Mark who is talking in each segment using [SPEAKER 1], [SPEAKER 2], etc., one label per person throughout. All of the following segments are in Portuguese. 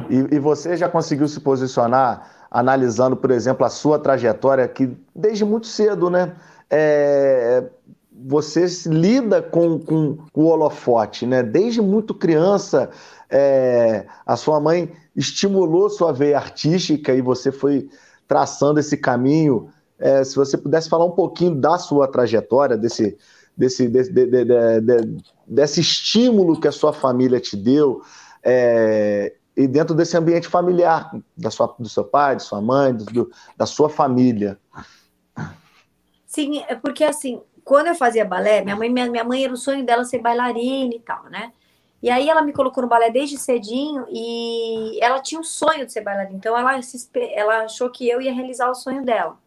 [SPEAKER 1] E você já conseguiu se posicionar analisando, por exemplo, a sua trajetória, que desde muito cedo, né? é, Você se lida com o holofote, né? Desde muito criança, a sua mãe estimulou sua veia artística e você foi traçando esse caminho. Se você pudesse falar um pouquinho da sua trajetória, desse estímulo que a sua família te deu, e dentro desse ambiente familiar, do seu pai, de sua mãe, da sua família.
[SPEAKER 2] Sim, é porque assim, quando eu fazia balé, minha mãe era o sonho dela ser bailarina e tal, né? E aí ela me colocou no balé desde cedinho e ela tinha um sonho de ser bailarina. Então ela achou que eu ia realizar o sonho dela.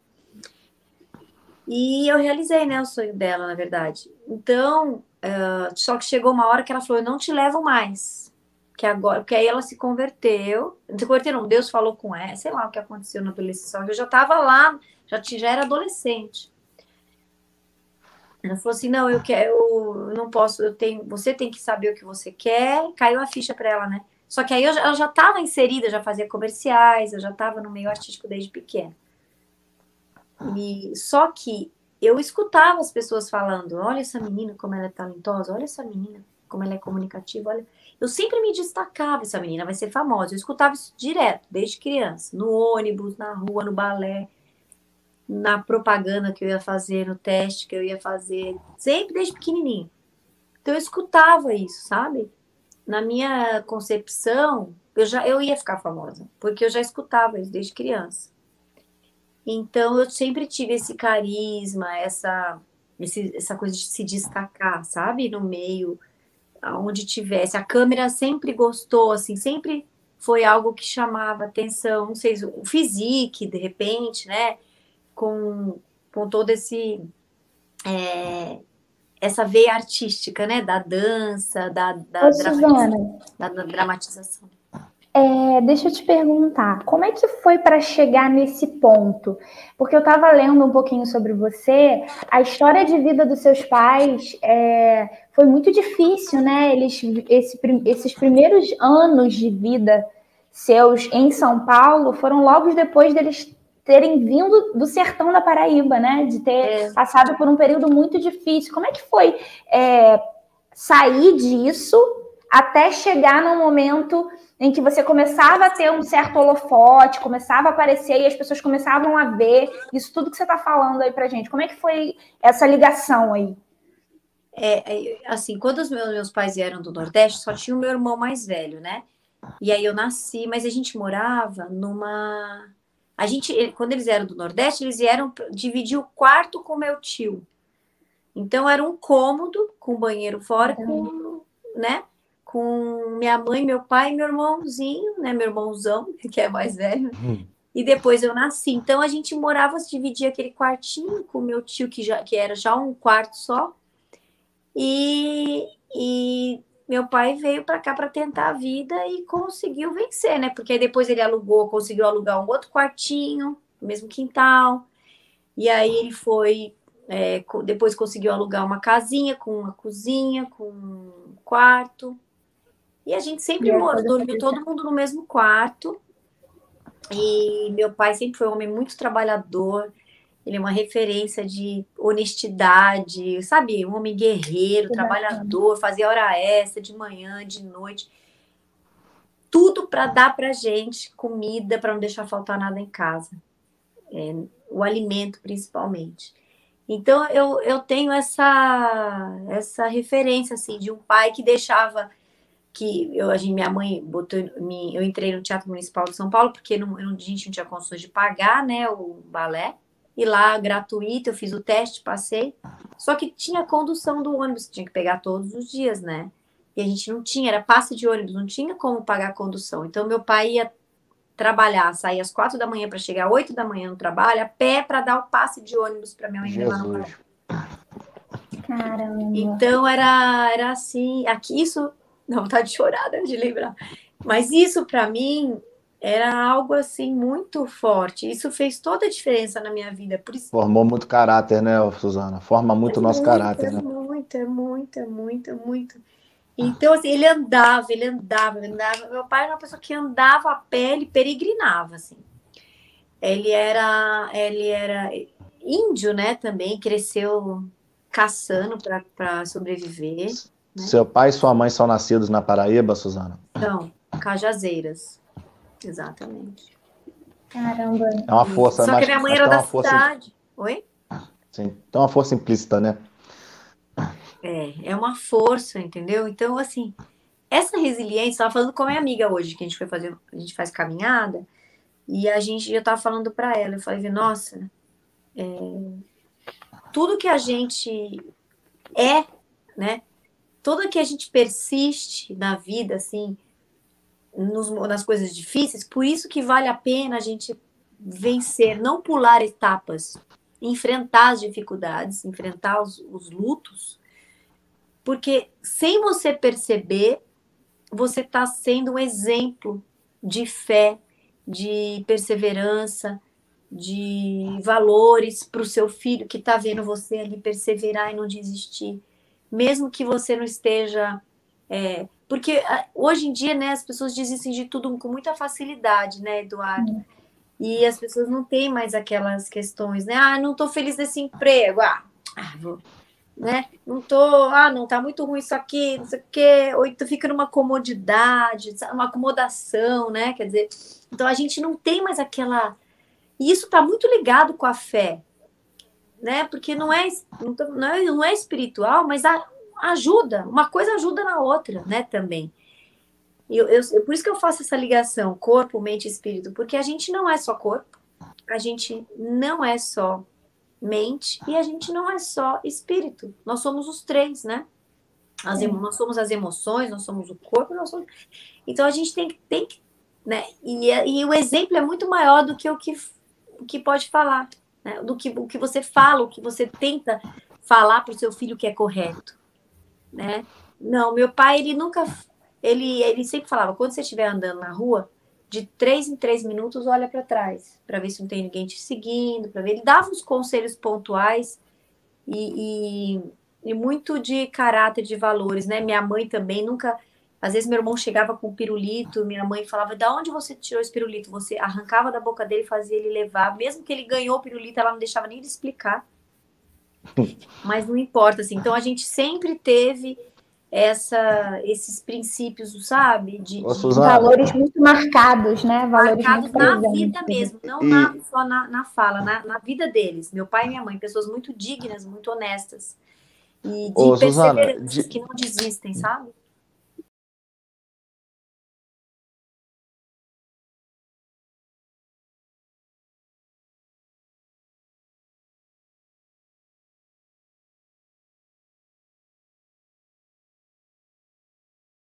[SPEAKER 2] E eu realizei, né, o sonho dela, na verdade. Então, só que chegou uma hora que ela falou, eu não te levo mais. Que agora, porque aí ela se converteu. Se converteu, não, Deus falou com ela, sei lá o que aconteceu na adolescência. Eu já estava lá, já era adolescente. Ela falou assim, não, eu não posso, você tem que saber o que você quer. Caiu a ficha para ela, né? Só que aí ela já estava inserida, já fazia comerciais, eu já estava no meio artístico desde pequena. E só que eu escutava as pessoas falando, olha essa menina como ela é talentosa, olha essa menina como ela é comunicativa, olha. Eu sempre me destacava, essa menina vai ser famosa. Eu escutava isso direto, desde criança, no ônibus, na rua, no balé, na propaganda que eu ia fazer, no teste que eu ia fazer, sempre desde pequenininho. Então eu escutava isso, sabe? Na minha concepção, eu ia ficar famosa, porque eu já escutava isso desde criança. Então eu sempre tive esse carisma, essa coisa de se destacar, sabe? No meio, aonde tivesse. A câmera sempre gostou, assim, sempre foi algo que chamava atenção. Não sei, o physique, de repente, né? Com todo essa veia artística, né? Da dança,
[SPEAKER 3] Ô, Suzana,
[SPEAKER 2] da dramatização.
[SPEAKER 3] deixa eu te perguntar, como é que foi para chegar nesse ponto? Porque eu estava lendo um pouquinho sobre você, a história de vida dos seus pais foi muito difícil, né? Esses primeiros anos de vida seus em São Paulo foram logo depois deles terem vindo do sertão da Paraíba, né? De ter passado por um período muito difícil. Como é que foi sair disso até chegar num momento em que você começava a ter um certo holofote, começava a aparecer e as pessoas começavam a ver isso tudo que você está falando aí pra gente? Como é que foi essa ligação aí?
[SPEAKER 2] Assim, quando os meus pais vieram do Nordeste, só tinha o meu irmão mais velho, né? E aí eu nasci, mas a gente morava numa... quando eles vieram do Nordeste, eles vieram dividir o quarto com meu tio. Então era um cômodo com banheiro fora, né? Com minha mãe, meu pai e meu irmãozinho, né? Meu irmãozão, que é mais velho. E depois eu nasci. Então a gente morava, se dividia aquele quartinho com meu tio, que era já um quarto só. E meu pai veio para cá para tentar a vida e conseguiu vencer, né? Porque aí depois ele conseguiu alugar um outro quartinho, no mesmo quintal. E aí ele foi, depois conseguiu alugar uma casinha com uma cozinha, com um quarto. E a gente sempre dormiu todo mundo no mesmo quarto. E meu pai sempre foi um homem muito trabalhador. Ele é uma referência de honestidade, sabe? Um homem guerreiro, trabalhador, fazia hora extra de manhã, de noite. Tudo para dar para gente comida, para não deixar faltar nada em casa. O alimento, principalmente. Então, eu tenho essa referência, assim, de um pai que deixava minha mãe botou, eu entrei no Teatro Municipal de São Paulo, porque a gente não tinha condições de pagar, né, o balé. E lá, gratuito, eu fiz o teste, passei. Só que tinha condução do ônibus, tinha que pegar todos os dias, né? E a gente não tinha, era passe de ônibus, não tinha como pagar a condução. Então, meu pai ia trabalhar, sair às 4 da manhã para chegar às 8 da manhã no trabalho, a pé para dar o passe de ônibus para minha mãe levar no balé.
[SPEAKER 3] Caramba.
[SPEAKER 2] Então, era assim, aqui isso, não, vontade de chorar, né, de lembrar. Mas isso, para mim, era algo assim muito forte. Isso fez toda a diferença na minha vida. Por isso...
[SPEAKER 1] Formou muito caráter, né, Suzana? Forma muito o nosso caráter, né?
[SPEAKER 2] Muito. Então, assim, ele andava. Meu pai era uma pessoa que andava a pé, ele peregrinava, assim. Ele era índio, né, também, cresceu caçando para sobreviver, né?
[SPEAKER 1] Seu pai e sua mãe são nascidos na Paraíba, Suzana?
[SPEAKER 2] Então, Cajazeiras, exatamente.
[SPEAKER 3] Caramba.
[SPEAKER 1] É uma força,
[SPEAKER 2] Só que a minha mãe
[SPEAKER 1] mas
[SPEAKER 2] era
[SPEAKER 1] tem
[SPEAKER 2] da
[SPEAKER 1] uma força,
[SPEAKER 2] cidade. Oi?
[SPEAKER 1] sim, tem uma força implícita, né?
[SPEAKER 2] É uma força, entendeu? Então, assim, essa resiliência, estava falando com a minha amiga hoje, que a gente faz caminhada, e a gente já tava falando para ela, eu falei, nossa, tudo que a gente é, né? Tudo que a gente persiste na vida, assim, nas coisas difíceis, por isso que vale a pena a gente vencer, não pular etapas, enfrentar as dificuldades, enfrentar os lutos, porque sem você perceber, você está sendo um exemplo de fé, de perseverança, de valores para o seu filho que está vendo você ali perseverar e não desistir, mesmo que você não esteja. Porque hoje em dia, né, as pessoas desistem de tudo com muita facilidade, né, Eduardo? E as pessoas não têm mais aquelas questões, né? Ah, não estou feliz nesse emprego. Vou, né? Não tá muito ruim isso aqui, não sei o quê. Ou tu fica numa comodidade, uma acomodação, né? Quer dizer, então a gente não tem mais aquela. E isso está muito ligado com a fé, né? Porque não é espiritual, mas ajuda, uma coisa ajuda na outra, né? Também. Por isso que eu faço essa ligação, corpo, mente e espírito, porque a gente não é só corpo, a gente não é só mente e a gente não é só espírito. Nós somos os três, né? Nós somos as emoções, nós somos o corpo, então a gente tem que né? E o exemplo é muito maior do que o que pode falar, né? Do que o que você fala, o que você tenta falar para o seu filho que é correto, né? Não, meu pai, ele nunca. Ele sempre falava: quando você estiver andando na rua, de 3 em 3 minutos, olha para trás, para ver se não tem ninguém te seguindo, para ver. Ele dava uns conselhos pontuais e muito de caráter, de valores, né? Minha mãe também nunca. Às vezes meu irmão chegava com um pirulito, minha mãe falava: da onde você tirou esse pirulito? Você arrancava da boca dele e fazia ele levar. Mesmo que ele ganhou o pirulito, ela não deixava nem ele explicar. Mas não importa, assim. Então a gente sempre teve esses princípios, sabe? De
[SPEAKER 3] valores muito marcados, né? Valores
[SPEAKER 2] marcados
[SPEAKER 3] muito
[SPEAKER 2] na
[SPEAKER 3] presentes.
[SPEAKER 2] vida mesmo, não só na fala, na vida deles. Meu pai e minha mãe, pessoas muito dignas, muito honestas. E de
[SPEAKER 1] Suzana,
[SPEAKER 2] perseveranças, que não desistem, sabe?